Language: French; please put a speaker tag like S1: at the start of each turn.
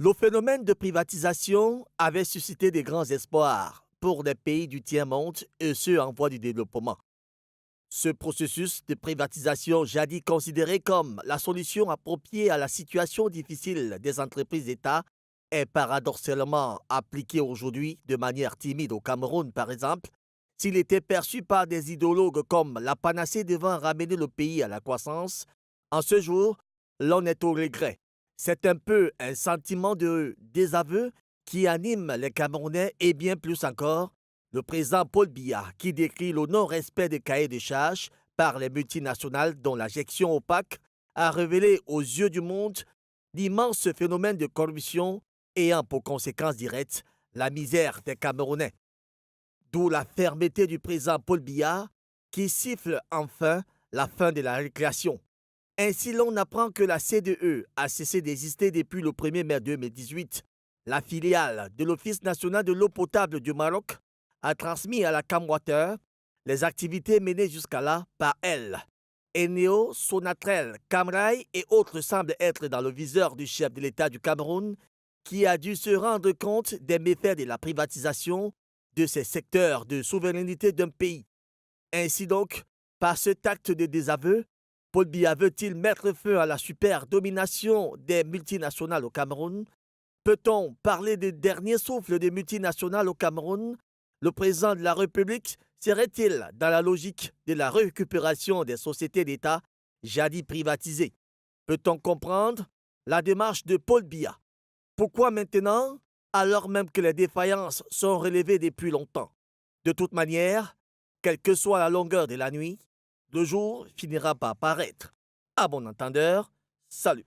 S1: Le phénomène de privatisation avait suscité des grands espoirs pour les pays du tiers-monde et ceux en voie de développement. Ce processus de privatisation, jadis considéré comme la solution appropriée à la situation difficile des entreprises d'État, est paradoxalement appliqué aujourd'hui de manière timide au Cameroun, par exemple. S'il était perçu par des idéologues comme la panacée devant ramener le pays à la croissance, en ce jour, l'on est au regret. C'est un peu un sentiment de désaveu qui anime les Camerounais et bien plus encore le président Paul Biya qui décrit le non-respect des cahiers de charges par les multinationales dont la gestion opaque a révélé aux yeux du monde l'immense phénomène de corruption ayant pour conséquence directe la misère des Camerounais. D'où la fermeté du président Paul Biya qui siffle enfin la fin de la récréation. Ainsi, l'on apprend que la CDE a cessé d'exister depuis le 1er mai 2018. La filiale de l'Office national de l'eau potable du Maroc a transmis à la Camwater les activités menées jusqu'à là par elle. Eneo, Sonatrel, Camrail et autres semblent être dans le viseur du chef de l'État du Cameroun qui a dû se rendre compte des méfaits de la privatisation de ces secteurs de souveraineté d'un pays. Ainsi donc, par cet acte de désaveu, Paul Biya veut-il mettre fin à la super domination des multinationales au Cameroun? Peut-on parler des derniers souffles des multinationales au Cameroun? Le président de la République serait-il dans la logique de la récupération des sociétés d'État jadis privatisées? Peut-on comprendre la démarche de Paul Biya? Pourquoi maintenant, alors même que les défaillances sont relevées depuis longtemps? De toute manière, quelle que soit la longueur de la nuit, le jour finira par paraître. À bon entendeur, salut.